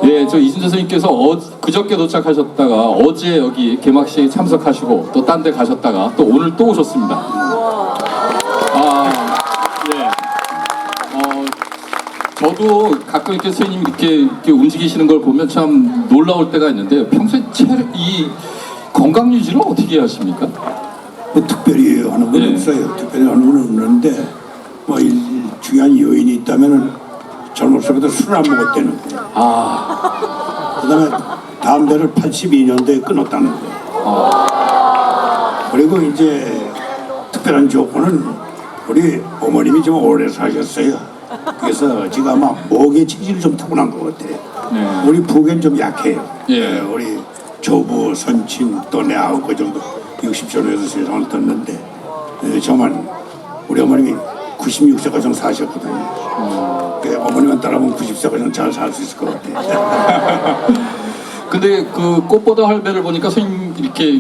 예, 저 이순재 선생님께서 그저께 도착하셨다가 어제 여기 개막식에 참석하시고 또 딴 데 가셨다가 또 오늘 또 오셨습니다. 아, 예. 저도 가끔 이렇게 선생님 이렇게 움직이시는 걸 보면 참 놀라울 때가 있는데 평소에 이 건강 유지를 어떻게 하십니까? 뭐 특별히 하는 건 예. 없어요. 특별히 하는 건 없는데 뭐 중요한 요인이 있다면은 젊었을 때부터 술을 안 먹었다는 거예요. 그다음에 담배를 82년도에 끊었다는 거예요. 그리고 이제 특별한 조건은 우리 어머님이 좀 오래 사셨어요. 그래서 지금 아마 목의 체질이 좀 타고난 것 같아요. 네. 우리 부계는 좀 약해요. 예. 우리 조부, 선친 또 내 아홉 그 정도 60전후에서 세상을 떴는데 저만 우리 어머님이 96세까지 사셨거든요. 어머님만 따라보면 90세까지 잘 살 수 있을 것 같아요. 근데 그 꽃보다 할배를 보니까 선생님 이렇게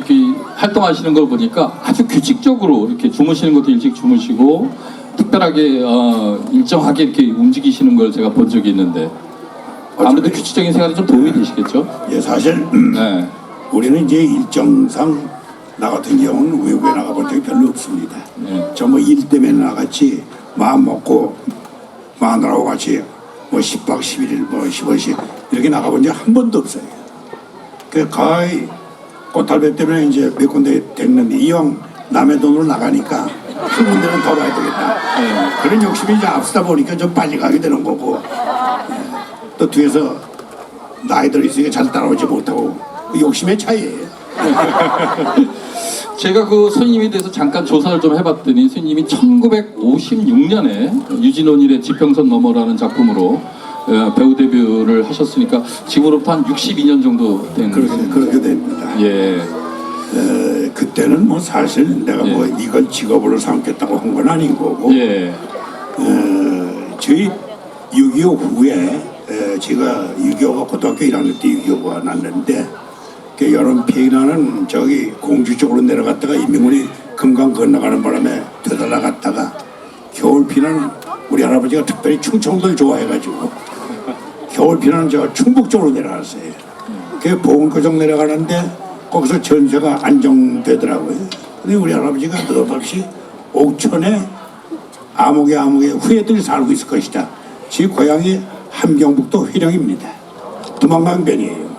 활동하시는 걸 보니까 아주 규칙적으로 이렇게 주무시는 것도 일찍 주무시고 특별하게 일정하게 이렇게 움직이시는 걸 제가 본 적이 있는데 아무래도 규칙적인 생활이 좀 도움이 되시겠죠? 예, 사실 네. 우리는 이제 일정상 나 같은 경우는 외국에 나가본 적이 별로 없습니다. 네. 저 뭐 일 때문에 나갔지 마음 먹고 마누라하고 같이 뭐 10박 11일 뭐 15일 이렇게 나가본 적 한 번도 없어요. 그 거의 꽃달배 때문에 이제 몇 군데 됐는데 이왕 남의 돈으로 나가니까 한 군데는 더 가야 되겠다. 그런 욕심이 이제 앞서다 보니까 좀 빨리 가게 되는 거고 또 뒤에서 나이들 있으니까 잘 따라오지 못하고 욕심의 차이예요. 제가 그 선생님에 대해서 잠깐 조사를 좀 해봤더니 선생님이 1956년에 유진원일의 지평선 너머라는 작품으로 배우 데뷔를 하셨으니까 지금으로부터 한 62년 정도 된 그렇게 됩니다. 예. 그때는 뭐 사실 내가 뭐 예. 이걸 직업으로 삼겠다고 한 건 아닌 거고 예. 저희 6.25 후에 제가 6.25가 고등학교 1학년 때 6.25가 났는데 그 여름 피해나는 저기 공주 쪽으로 내려갔다가 인민군이 금강 건너가는 바람에 되돌아갔다가 겨울 피나는 우리 할아버지가 특별히 충청도를 좋아해가지고 겨울 피나는 저 충북 쪽으로 내려갔어요. 그 보은고정 내려가는데 거기서 전세가 안정되더라고요. 근데 우리 할아버지가 느닷없이 옥천에 아무개 후예들이 살고 있을 것이다. 제 고향이 함경북도 회령입니다. 두만강변이에요.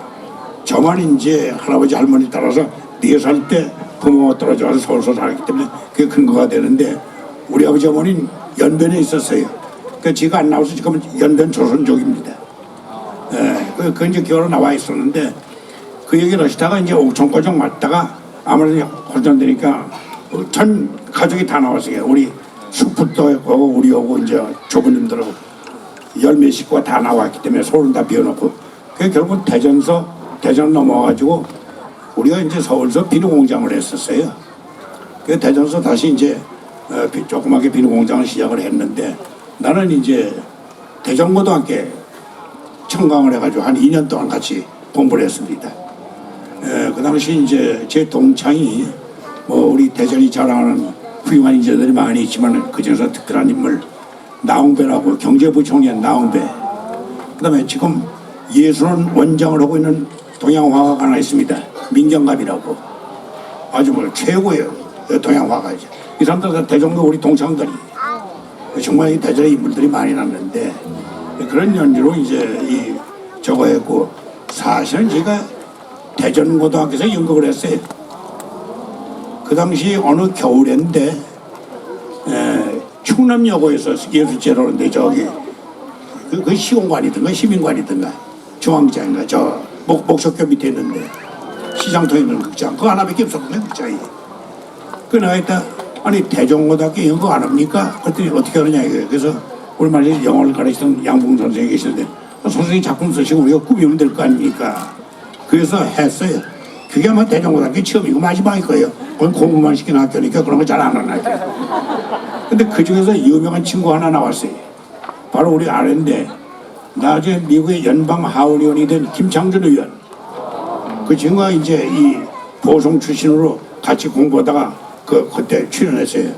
저만 이제 할아버지 할머니 따라서 4살 때 부모가 떨어져서 서울서 살았기 때문에 그게 근거가 되는데 우리 아버지 어머니는 연변에 있었어요. 그러니까 제가 안 나와서 지금 연변 조선족입니다. 그 이제 겨울에 나와 있었는데 그 얘기를 하시다가 이제 옥천고정 맞다가 아무래도 혼전되니까 전 가족이 다 나왔어요. 우리 숙부도 오고 우리 오고 이제 조부님들하고 열몇 식구가 다 나왔기 때문에 서울은 다 비워놓고 그 결국 대전 넘어가지고 우리가 이제 서울서 비누공장을 했었어요. 그 대전서 다시 이제 조그맣게 비누공장을 시작을 했는데 나는 이제 대전고등학교에 청강을 해가지고 한 2년 동안 같이 공부를 했습니다. 그 당시 이제 제 동창이 뭐 우리 대전이 자랑하는 훌륭한 인재들이 많이 있지만 그중에서 특별한 인물 나홍배라고 경제부총리한 나홍배. 그다음에 지금 예술원 원장을 하고 있는 동양화가가 하나 있습니다. 민경갑이라고 아주 뭐 최고예요. 동양화가죠. 이 사람들 다 대전도 우리 동창들이 정말 이 대전에 인물들이 많이 났는데 그런 연주로 이제 저거 했고 사실은 제가 대전고등학교에서 연극을 했어요. 그 당시 어느 겨울인데 충남여고에서 예술제로인데 저기 그 시공관이든가 시민관이든가 중앙장인가 저 목석교 밑에 있는데 시장터에 있는 극장 그거 하나밖에 없었거든요. 극장이. 그 나이다 아니 대전고등학교 연극 안 합니까? 그랬더니 어떻게 하느냐 이거예요. 그래서 우리 말에 영어를 가르치던 양봉 선생이 계시는데 선생님 작품 쓰시고 우리가 꾸미면 될 거 아닙니까? 그래서 했어요. 그게 아마 대전고등학교 처음이고 마지막일 거예요. 그건 공부만 시키는 학교니까 그런 거 잘 안 하는 학교. 근데 그 중에서 유명한 친구 하나 나왔어요. 바로 우리 아래인데 나중에 미국의 연방 하원의원이 된 김창준 의원. 그 친구가 이제 이 보성 출신으로 같이 공부하다가 그때 출연했어요.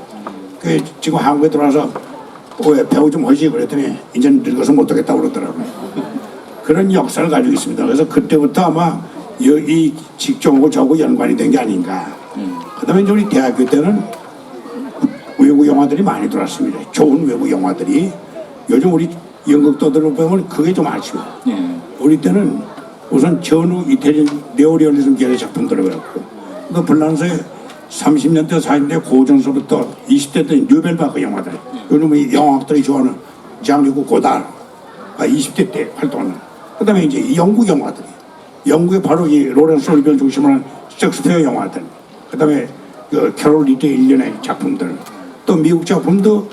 그 지금 한국에 들어와서 왜 배우 좀 하지 그랬더니 이제 늙어서 못하겠다고 그러더라고요. 그런 역사를 가지고 있습니다. 그래서 그때부터 아마 이 직종하고 저하고 연관이 된 게 아닌가. 그다음에 이제 우리 대학교 때는 외국 영화들이 많이 들어왔습니다. 좋은 외국 영화들이. 요즘 우리 연극도들을 보면 그게 좀 아쉬워. 우리 때는 우선 전후 이태리 네오리얼리즘 계열의 작품들을 배웠고, 그 불란서의 30년대 40년대 고전서부터 20대 때 뉴벨바크 영화들, 요즘 이 영화학들이 좋아하는 장르고 고달 20대 때 활동하는. 그다음에 이제 영국 영화들이, 영국의 바로 이 로렌스 올리비어를 중심으로 한 셰익스피어 영화들, 그다음에 그 캐롤 리드 일련의 작품들, 또 미국 작품도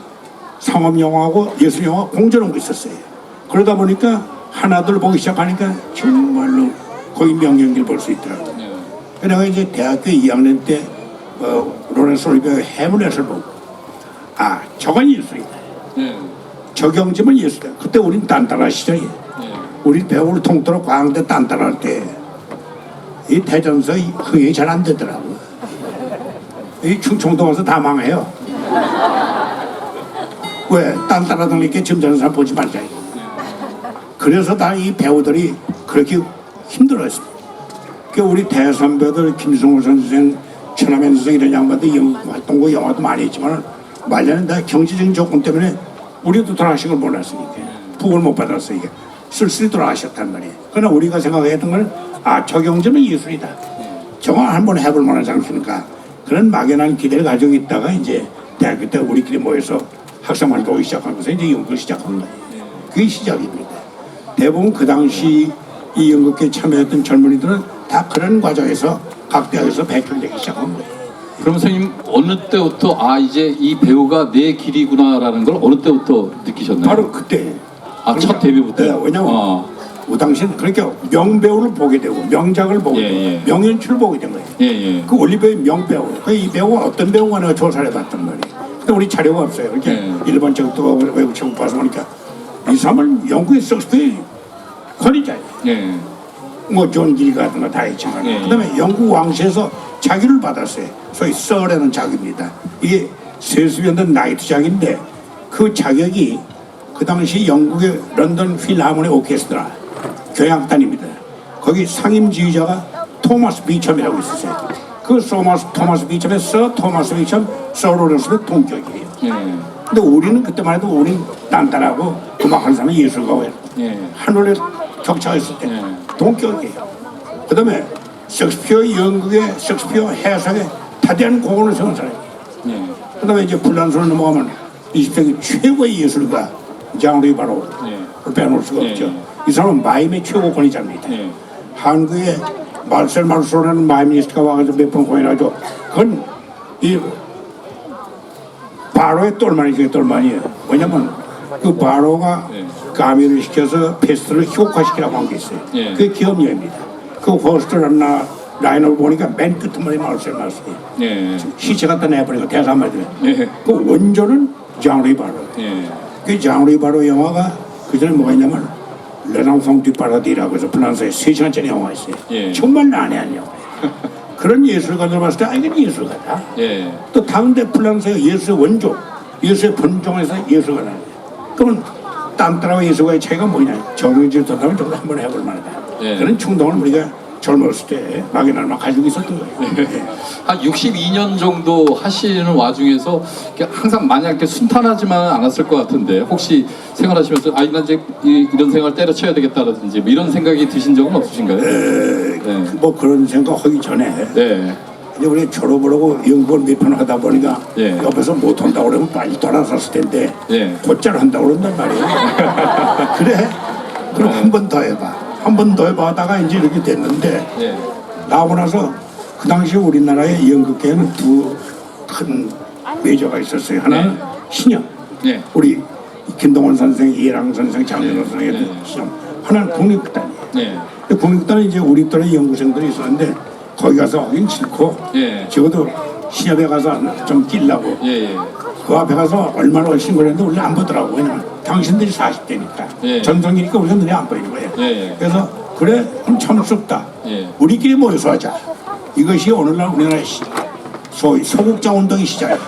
상업 영화하고 예술 영화 공존하고 있었어요. 그러다 보니까 하나둘 보기 시작하니까 정말로 거의 명연기를 볼 수 있더라고요. 그래서 이제 대학교 2학년 때 로렌스 올리비어의 해물렛을 보고, 아, 저건 예술이다. 저경지면 예술이다. 그때 우린 딴따라 시절이에요. 우리 배우를 통틀어 광대 딴따라할 때 이 대전서 흥행이 잘 안 되더라고요. 이 충청도 와서 다 망해요. 왜? 딴따라다니까 점잖은 사람 보지 말자. 그래서 다 이 배우들이 그렇게 힘들어했습니다. 그 우리 대선배들 김승호 선생, 천하면 선생 이런 양반들 연극 활동고 영화도 많이 했지만 말년에 다 경제적인 조건 때문에 우리도 돌아가신 걸 몰랐으니까 부을 못 받았으니까 쓸쓸히 돌아가셨단 말이에요. 그러나 우리가 생각했던 건 저경제는 예술이다. 저거 한번 해볼 만한 장소니까 그런 막연한 기대를 가지고 있다가 이제 대학교 때 우리끼리 모여서 학생 활동을 시작하면서 이제 연극을 시작한 거예요. 그게 시작입니다. 대부분 그 당시 이 연극에 참여했던 젊은이들은 다 그런 과정에서 각 대학에서 배출되기 시작한 거예요. 그럼 선생님 어느 때부터 이제 이 배우가 내 길이구나라는 걸 어느 때부터 느끼셨나요? 바로 그때. 첫 데뷔부터. 네, 왜냐면 그 당시는 그러니까 명배우를 보게 되고 명작을 보게 되고 명연출을 보게 된 거예요. 그 올리브의 명배우, 이 배우가 어떤 배우가 내가 조사를 해봤단 말이에요. 근데 우리 자료가 없어요. 이렇게 일본 책도 외국 책 봐서 보니까 이 사람은 영국의 셰익스피어의 권위자예요. 뭐 존 기리 같은 거 다 있지만 그다음에 영국 왕실에서 자기를 받았어요. 소위 서라는 자격입니다. 이게 세수변된 나이트 자격인데 그 자격이 그 당시 영국의 런던 필하모니 오케스트라 교향단입니다. 거기 상임지휘자가 토마스 비첨이라고 있었어요. 그 토마스 비첨의 서 토마스 비첨 서로렌스의 동격이에요. 근데 우리는 그때만 해도 우리는 딴딴하고 음악하는 사람은 예술가예요. 하늘에 격차가 있을 때 동격이에요. 그 다음에 셰익스피어 연극의 셰익스피어 해석에 타대한 공헌을 세운 사람이에요. 그 다음에 이제 불란서로 넘어가면 20세기 최고의 예술가 장르이 바로 빼놓을 수가 없죠. 이 사람은 마임의 최고 권위자입니다. 한국에 말셀 마르소라는 마이미니스트가 와가지고 몇 번 공연하죠. 그건 이 바로의 똘만이죠. 똘만이에요. 왜냐면 그 바로가 가미를 시켜서 페스트를 희곡화시키라고 한 게 있어요. 그게 기업료입니다. 그 호스트라는 라인을 보니까 맨 끝머리 말셀 마르소예요. 시체 갖다 내버리고 대사 한마디로. 그 원조는 장르이 바로. 그 장르이 바로 영화가 그 전에 뭐가 있냐면 레낭송 뒷바라디라고 해서 프랑스에 3시간짜리 영화가 있어요. 정말 난해한 영화예요. 그런 예술가들 봤을 때 이건 예술가다. 또 다른데 프랑스의 예술의 원조, 예술의 본종에서 예술가 나요. 그러면 딴따라와 예술가의 차이가 뭐냐? 정의질 도담을 좀 한번 해볼 만하다. 그런 충동을 우리가 젊었을 때 막연한 막 가지고 있었던 거예요. 한 62년 정도 하시는 와중에서 항상 마냥 이렇게 순탄하지만 않았을 것 같은데 혹시 생활하시면서 나 이제 이런 생활 때려쳐야 되겠다라든지 뭐 이런 생각이 드신 적은 없으신가요? 뭐 그런 생각 하기 전에 이제 우리 졸업을 하고 연구를 몇 편 하다 보니까 옆에서 못 한다고 그러면 빨리 돌아섰을 텐데 곧잘 한다고 그런단 말이에요. 그래? 그럼 한 번 더 해봐. 한 번 더 해봐 하다가 이제 이렇게 됐는데 나오고 나서 그 당시 우리나라의 연극계에는 두 큰 메이저가 있었어요. 하나는 신영, 우리 김동원 선생, 이해랑 선생, 장민호 선생의 신영. 하나는 국립극단이에요. 국립극단은 이제 우리 또래 연구생들이 있었는데 거기 가서 하긴 싫고 적어도 시합에 가서 좀 뛰려고 그 앞에 가서 얼마나 얼씬 그랬는데 우리 안 보더라고. 왜냐면 당신들이 40대니까 전성기니까 우리가 눈에 안 보이는 거예요. 그래서 그래 그럼 참스럽다. 우리끼리 모여서 하자. 이것이 오늘날 우리나라의 소위 소극장 운동의 시작이에요.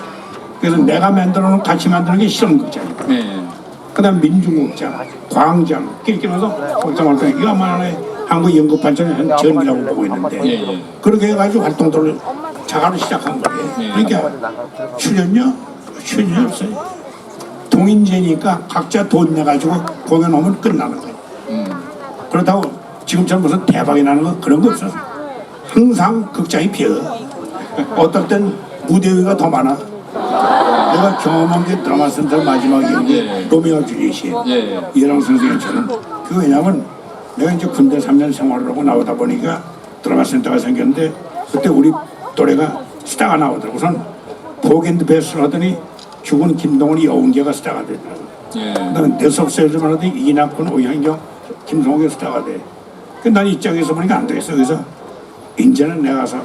그래서 내가 만들어놓은 같이 만드는 게 실험극장이에요. 그 다음 민중극장, 광장 끼리끼면서 걱정할 이거 하나의 한국 연극 발전의 한 전기라고 보고 있는데 예, 예. 그렇게 해가지고 활동들을 자가로 시작한 거예요. 그러니까 출연료 없어요. 동인제니까 각자 돈 내가지고 공연하면 끝나는 거예요. 그렇다고 지금처럼 무슨 대박이 나는 거 그런 거 없어서 항상 극장이 비어. 어떨 땐 무대 위가 더 많아. 내가 경험한 게 드라마 센터 마지막 연기 예. 로미오 줄리엣이에요. 예. 이랑 선생님처럼. 그 왜냐면 내가 이제 군대 3년 생활을 하고 나오다 보니까 드라마 센터가 생겼는데 그때 우리 또래가 스타가 나오더라고. 우선 포겐드 베스를 하더니 죽은 김동원이 여운계가 스타가 되더라고. 예. 그다음에 대석세즈만 하더니 이낙근, 오향경, 김성욱이 스타가 돼. 난 입장에서 보니까 안 되겠어. 그래서 이제는 내가 가서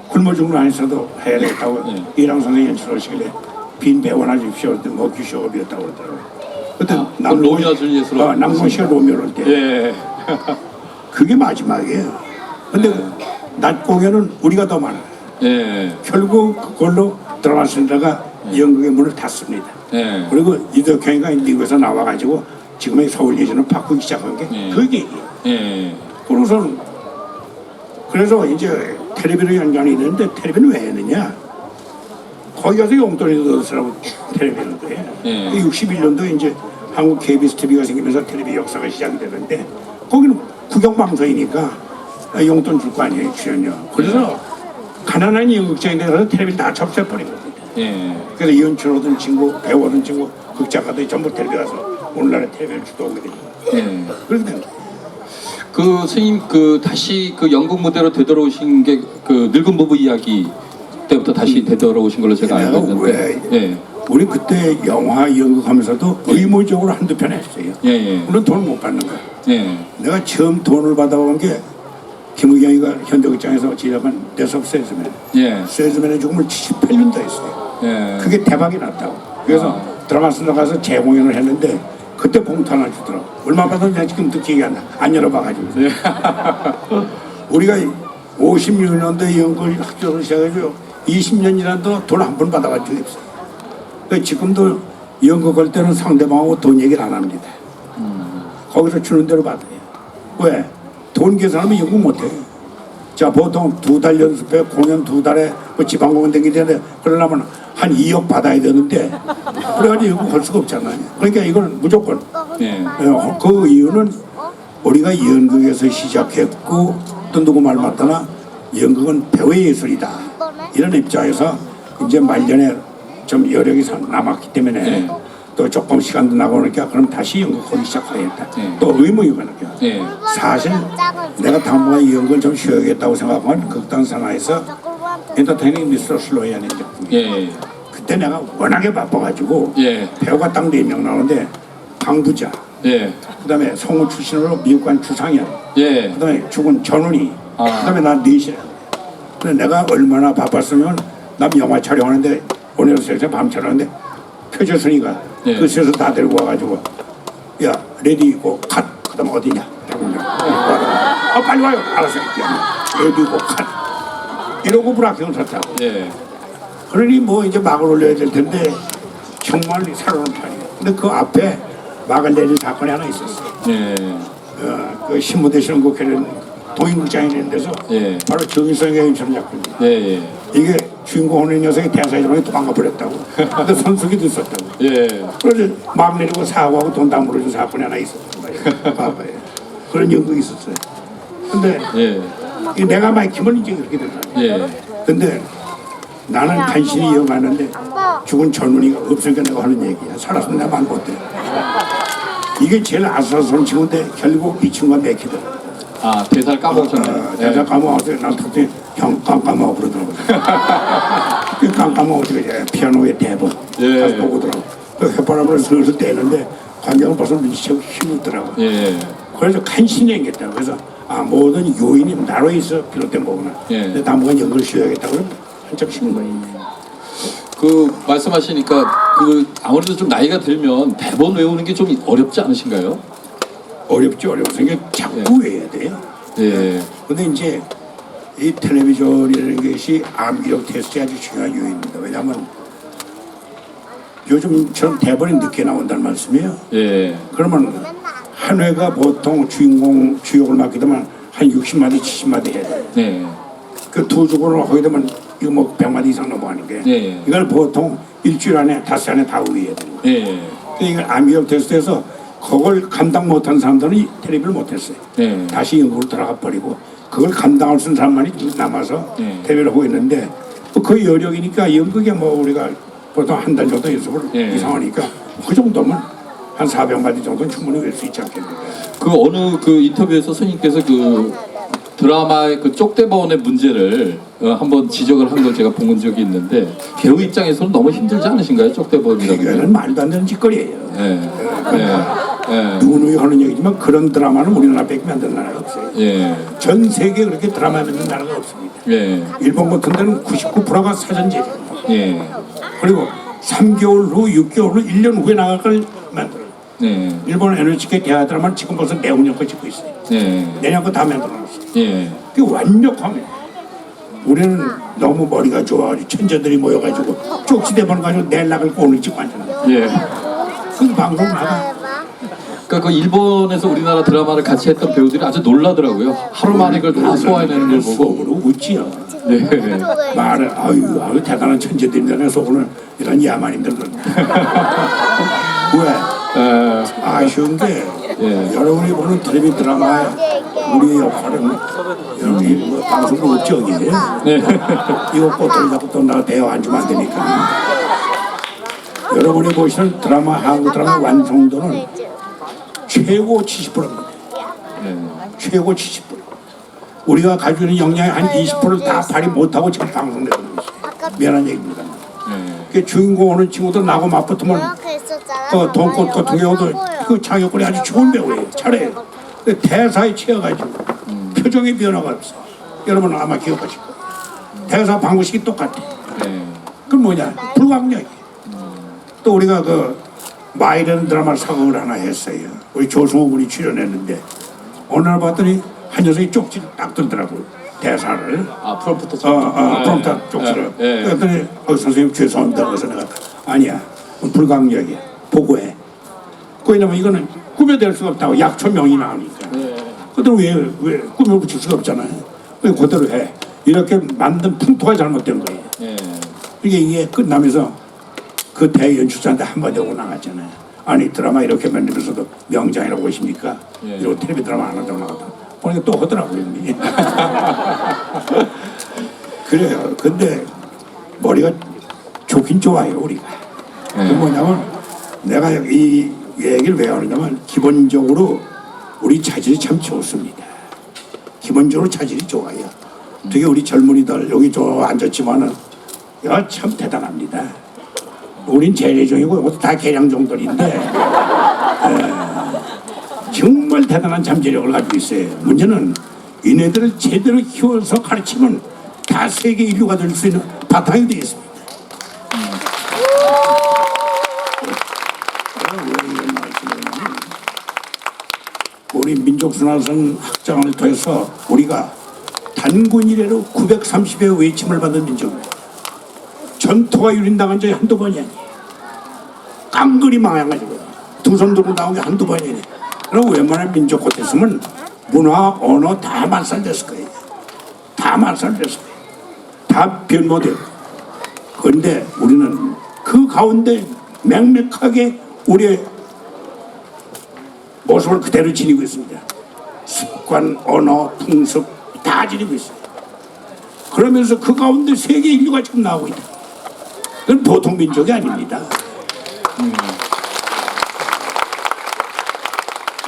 굶어 죽는 안 있어도 해야 되겠다고 이랑 선생님 연출하시길래 빈 배우 하나 주십시오. 그때 먹기 쇼업이었다고 그러더라고요. 그때 로미오 줄리엣으로 남궁 씨가 로미오를 할 때. 예. 그게 마지막이에요. 근데 낮 공연은 우리가 더 많아요. 예. 결국 그걸로 드라마 센터가 연극의 문을 닫습니다. 예. 그리고 이덕형이가 미국에서 나와가지고 지금의 서울 예전을 바꾸기 시작한 게 그게 예. 그래서 이제 텔레비로 연관이 되는데 텔레비는 왜 했느냐? 거기 가서 용돈이 넣으라고 텔레비는 거예요. 예. 61년도에 이제 한국 KBS TV가 생기면서 텔레비 역사가 시작이 되는데 거기는 국영방송이니까 용돈 줄 거 아니에요, 출연료. 그래서 가난한 연극장에 가서 텔레비를 다 접수해버린 겁니다. 예. 그래서 연출하던 친구, 배우하던 친구, 극작가들이 전부 텔레비 가서 오늘날의 텔레비를 주도하게 됩니다. 예. 그렇게 된 거예요. 그 선생님 그 다시 그 연극 무대로 되돌아오신 게 그 늙은 부부 이야기 때부터 다시 되돌아오신 걸로 제가 알고 있는데. 예. 우리 그때 영화 연극하면서도 의무적으로 한두 편 했어요. 예. 물론 돈을 못 받는 거야. 예. 내가 처음 돈을 받아본 게 김의경이가 현대극장에서 제작한 대섭 세즈맨. 예. 세즈맨의 죽음을 78년도에 했어요. 예. 그게 대박이 났다고. 그래서 드라마 센터 가서 재공연을 했는데 그때 봉투 하나 주더라고. 얼마 받았는지 지금도 기억이 안 나. 안 열어봐가지고. 예. 우리가 56년도에 연극 학교를 시작해가지고 20년 지나도 돈 한 번 받아간 적이 없어요. 그러니까 지금도 연극 할 때는 상대방하고 돈 얘기를 안 합니다. 거기서 주는 대로 받아요. 왜? 돈 계산하면 연극 못해요. 자, 보통 2달 연습해 공연 2달에 뭐 지방공연 댕기는데 그러려면 한 2억 받아야 되는데 그래가지고 연극 할 수가 없잖아요. 그러니까 이걸 무조건 예. 그 이유는 우리가 연극에서 시작했고 또 누구 말 맞다나 연극은 배우의 예술이다 이런 입장에서 이제 말년에 좀 여력이 남았기 때문에 또 조금 시간도 나고 그러니까 그럼 다시 연극하기 시작하겠다. 또 의무이거든요. 사실 내가 당분간 연극을 좀 쉬어야겠다고 생각한 극단 산하에서 엔터테이닝 미스터 슬로이안의 작품이 예. 그때 내가 워낙에 바빠가지고 예. 배우가 딱 4명 나오는데 강부자 예. 그다음에 성우 출신으로 미국 간 주상현 예. 그다음에 죽은 전훈이 아. 그다음에 나 넷이라 근데 내가 얼마나 바빴으면 남 영화 촬영하는데 오늘도 새벽에 밤 촬영하는데 표재순이가 그 셋을 다 데리고 와가지고 야 레디 고 컷 그다음 어디냐 빨리 와요 알았어 레디 고 컷 이러고 불합격을 탔다고 예. 그러니 뭐 이제 막을 올려야 될 텐데 정말 살아오는 편이에요. 근데 그 앞에 막을 내릴 사건이 하나 있었어. 예. 그 신무대 신곡회는 동인극장이라는 데서 바로 정일성의 연출 작품이에요. 예. 이게 주인공 하는 녀석이 대사회장에 도망가 버렸다고. 근데 선수기도 있었다고. 예. 그래서 막 내리고 사고하고 돈 다 물어준 사건이 하나 있었단 말이에요. 봐봐요. 그런 연극이 있었어요. 근데 예. 내가 막히면 이제 그렇게 되더라고요. 예. 근데 나는 간신히 이어가는데 죽은 전운이가 없으니까 내가 하는 얘기야. 살았으면 내가 말 못해. 이게 제일 아슬아슬한 친구인데 결국 이 친구가 맥히더라고. 아, 대사를 까먹으셨네요. 대사 까먹어서 난 그때 형 깜깜하고 그러더라고. 그 깜깜하고 어떻게 해. 피아노의 대본 가서 보고더라고. 그 혓바람을 슬슬 떼는데 관장은 벌써 눈치채고 힘들더라고. 그래서 간신히 했겠다. 그래서 모든 요인이 나로 있어 비롯된 거구나. 근데 당분간 연극을 쉬어야겠다. 그러면 한참 쉬는 거예요. 그 말씀하시니까 그 아무래도 좀 나이가 들면 대본 외우는 게 좀 어렵지 않으신가요? 어렵죠. 어려워서 이게 자꾸 외워야 돼요. 예. 근데 이제 이 텔레비전이라는 것이 암기력 테스트에 아주 중요한 요인입니다. 왜냐하면 요즘처럼 대본이 늦게 나온다는 말씀이에요. 예. 그러면 한 회가 보통 주인공 주역을 맡게 되면 한 60마디 70마디 해야 돼요. 네. 그 두 주를 하게 되면 이거 뭐 100마디 이상 넘어가는 게 네. 이걸 보통 일주일 안에 닷새 안에 다 의해야 돼요. 네. 이걸 암기업 테스트에서 그걸 감당 못한 사람들은 이 텔레비를 못했어요. 네. 다시 연구로 들어가 버리고 그걸 감당할 수 있는 사람만이 남아서 네. 텔레비를 하고 있는데 그 여력이니까 연극에 뭐 우리가 보통 한 달 정도 연습을 네. 이상하니까 그 정도면 한 400마디 정도는 충분히 할 수 있지 않겠는가. 그 어느 그 인터뷰에서 선생님께서 그 드라마의 그 쪽대본의 문제를 한번 지적을 한 걸 제가 본 적이 있는데 배우 입장에서는 너무 힘들지 않으신가요? 쪽대본이라고 이거는 하면? 말도 안 되는 짓거리예요. 네. 네. 누구누구 하는 얘기지만 그런 드라마는 우리나라 밖에 만든 나라가 없어요. 예. 전 세계에 그렇게 드라마 만든 나라가 없습니다. 예. 일본 같은 데는 99%가 사전제죠. 예. 그리고 3개월 후, 6개월 후, 1년 후에 나갈 걸 만들어요. 네. 일본 NHK 대하 드라마는 지금 벌써 내후년 거 찍고 있어요. 네. 내년 거 다 만들어놨어요. 예. 그게 완벽하면 우리는 너무 머리가 좋아가지고 천재들이 모여가지고 쪽지대본 가지고 내락을 오늘 찍고 앉아요. 예. 그 방송 나가. 그러니까 그 일본에서 우리나라 드라마를 같이 했던 배우들이 아주 놀라더라고요. 하루 만에 그걸 다 소화해내는 걸 보고. 속으로 웃지요. 네. 말을 아유 대단한 천재들인데 속으로는 이런 야만인들 왜? 아쉬운 게 예. 여러분이 보는 텔레비 드라마에 우리의 역할은 여기 뭐 방송국 업적이에요. 네. 이거 꽃들 자꾸 또 나 대화 안 주면 안 되니까. 여러분이 보시는 드라마 한국 드라마 완성도는 최고 70%입니다. 네. 최고 70%. 우리가 가지고 있는 역량의 한 20%를 다 발휘 못하고 지금 방송되고 있어요. 미안한 얘기입니다. 네. 그 주인공 오는 친구들 나하고 맞붙으면 그 돈꽃 같은 경우도 그 장혁권이 아주 좋은 배우예요. 잘해요. 근데 대사에 치여가지고 표정의 변화가 없어. 여러분 아마 기억하실 거예요. 대사 방식이 똑같아. 네. 그건 뭐냐? 불광력이. 또 우리가 그 마이라는 드라마 사극을 하나 했어요. 우리 조승우 군이 출연했는데 어느 날 봤더니 한 녀석이 쪽지를 딱 들더라고요. 대사를. 아 프롬프터 프롬프터 쪽지를. 예. 그랬더니 선생님 죄송합니다. 그래서 내가 아니야. 불광력이야. 보고해. 왜냐면 이거는 꾸며낼 수가 없다고 약초명이 나오니까. 그대로 왜 꾸며 붙일 수가 없잖아요. 왜 그대로 해. 이렇게 만든 풍토가 잘못된 거예요. 예. 이게 끝나면서 그 대연출자한테 한마디 하고 나갔잖아요. 아니 드라마 이렇게 만들면서도 명장이라고 보십니까? 예. 이러고 텔레비 드라마 안 하다고 나갔다. 보니까 또 하더라고요. 그래요. 근데 머리가 좋긴 좋아요 우리가. 그 뭐냐면 내가 이 얘기를 왜 하느냐면 기본적으로 우리 자질이 참 좋습니다. 기본적으로 자질이 좋아요. 되게 우리 젊은이들 여기 저 앉았지만은 야 참 대단합니다. 우린 재래종이고 다 개량종들인데 정말 대단한 잠재력을 가지고 있어요. 문제는 이네들을 제대로 키워서 가르치면 다 세계 인류가 될 수 있는 바탕이 되겠습니다. 우리 민족순환선 확장을 통해서 우리가 단군 이래로 930여 외침을 받은 민족입니다. 전투가 유린당한 적이 한두 번이 아니에요. 깡그리 망해가지고 두 손 들고 나온 게 한두 번이 아니에요. 그럼 웬만한 민족 같았으면 문화, 언어 다 말살됐을 거예요. 다 말살됐을 거예요. 다 변모되고. 그런데 우리는 그 가운데 맹맥하게 우리의 모습을 그대로 지니고 있습니다. 습관, 언어, 풍습 다 지니고 있어요. 그러면서 그 가운데 세계 인류가 지금 나오고 있다. 그건 보통 민족이 아닙니다.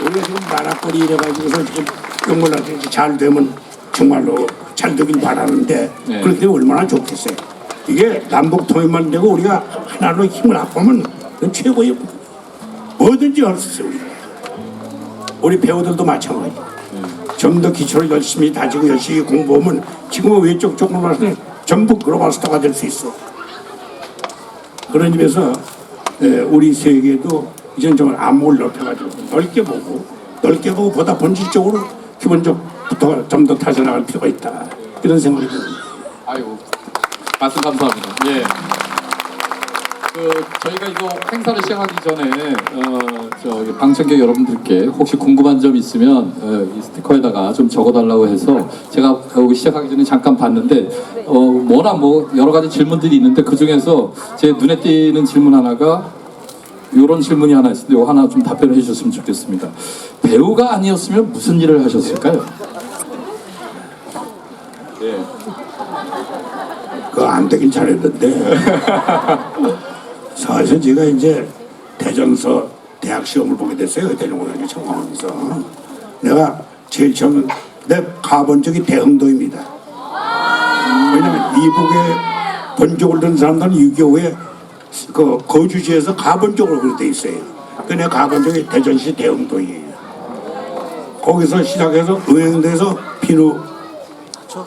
우리가 지금 나락거리 이래가지고서 지금 영문학이 잘 되면 정말로 잘 되긴 바라는데 네. 그렇게 되면 얼마나 좋겠어요. 이게 남북 통일만 되고 우리가 하나로 힘을 합하면 그건 최고의 뭐든지 할 수 있어요. 우리 배우들도 마찬가지고 좀 더 기초를 열심히 다지고 열심히 공부하면 지금은 외적 쪽으로 봐서는 전부 글로벌 스타가 될 수 있어. 그런 점에서 우리 세계도 이제는 좀 안목을 넓혀가지고 넓게 보고 보다 본질적으로 기본적부터 좀 더 타져나갈 필요가 있다. 이런 생각이 듭니다. 아이고 말씀 감사합니다. 예. 저희가 이거 행사를 시작하기 전에 저기 방청객 여러분들께 혹시 궁금한 점 있으면 이 스티커에다가 좀 적어달라고 해서 제가 여기 시작하기 전에 잠깐 봤는데 뭐나 뭐 여러 가지 질문들이 있는데 그 중에서 제 눈에 띄는 질문 하나가 이런 질문이 하나 있는데 이거 하나 좀 답변해 주셨으면 좋겠습니다. 배우가 아니었으면 무슨 일을 하셨을까요? 예. 그거 안 되긴 잘했는데 사실 제가 이제 대전서 대학 시험을 보게 됐어요. 대전고등학교 청강원에서 내가 제일 처음 내 가본 적이 대흥도입니다. 왜냐면 이북에 본적을 든 사람들은 6.25에 그 거주지에서 가본 적으로 그렇게 돼 있어요. 그 내가 가본 적이 대전시 대흥도이에요. 거기서 시작해서 의행도에서 비누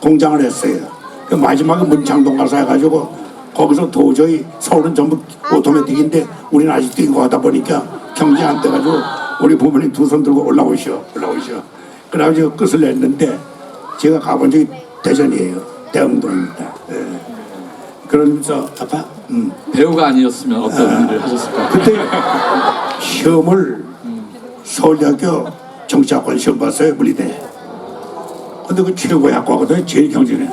공장을 했어요. 그 마지막에 문창동 가서 해가지고 거기서 도저히 서울은 전부 오토매틱인데 우리는 아직도 이거 하다 보니까 경제 안 돼가지고 우리 부모님 두 손 들고 올라오시오. 그래가지고 끝을 냈는데 제가 가본 적이 대전이에요. 대흥동입니다. 예. 그러면서 아빠 배우가 아니었으면 어떤 일을 하셨을까요? 그때 시험을 서울대학교 정치학과 시험 봤어요. 물리대. 근데 그 최고의 학과거든요. 제일 경쟁해.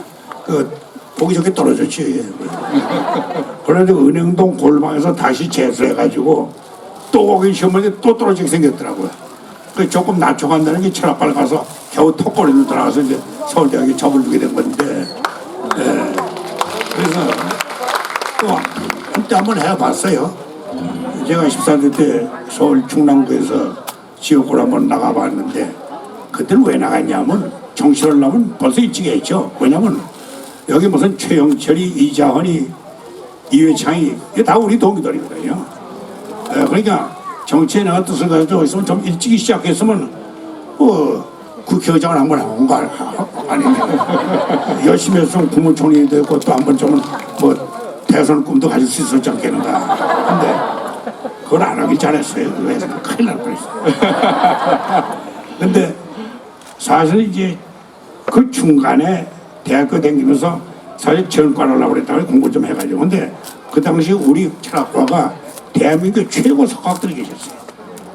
보기 좋게 떨어졌지. 그래가지고 은행동 골방에서 다시 재수해가지고 또 거기 시험을 또 떨어지게 생겼더라고요. 그 조금 낮춰간다는 게 철학과를 가서 겨우 턱걸이로 들어가서 이제 서울대학에 접을 두게 된 건데. 예. 그래서 또 한때 한번 해봤어요. 제가 14대 때 서울 충남구에서 지역구로 한번 나가봤는데 그때는 왜 나갔냐면 정치를 하려면 벌써 일찍 했죠. 왜냐면 여기 무슨 최영철이, 이자헌이, 이회창이 이게 다 우리 동기들이거든요. 그러니까 정치에 내가 뜻을 가지고 있으면 좀 일찍 시작했으면 국회의장을 한번 하고 갈 아니면 열심히 했으면 국무총리 되고 또 한 번 좀 뭐 대선 꿈도 가질 수 있었지 않겠는가. 근데 그걸 안 하길 잘했어요. 왜 큰일 날 뻔했어요. 근데 사실 이제 그 중간에 대학교 다니면서 사실 전과를 하려고 그랬다가 공부 좀 해가지고 근데 그 당시 우리 철학과가 대한민국 최고 석학들이 계셨어요.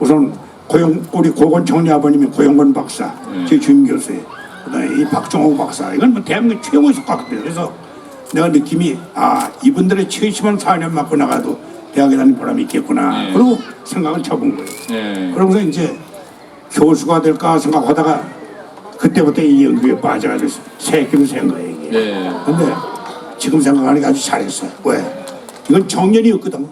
우선 우리 고건청리 아버님이 고영건 박사, 제 주임 교수예요. 그다음에 이 박종호 박사, 이건 뭐 대한민국 최고의 석학들. 그래서 내가 느낌이 이분들의 최심한 4년 맞고 나가도 대학에 다니는 보람이 있겠구나. 그리고 생각을 쳐본 거예요. 그러면서 이제 교수가 될까 생각하다가 그때부터 이 연구에 빠져가지고 새끼를 센 거예요 이게. 근데 지금 생각하니까 아주 잘했어요. 왜? 이건 정년이었거든.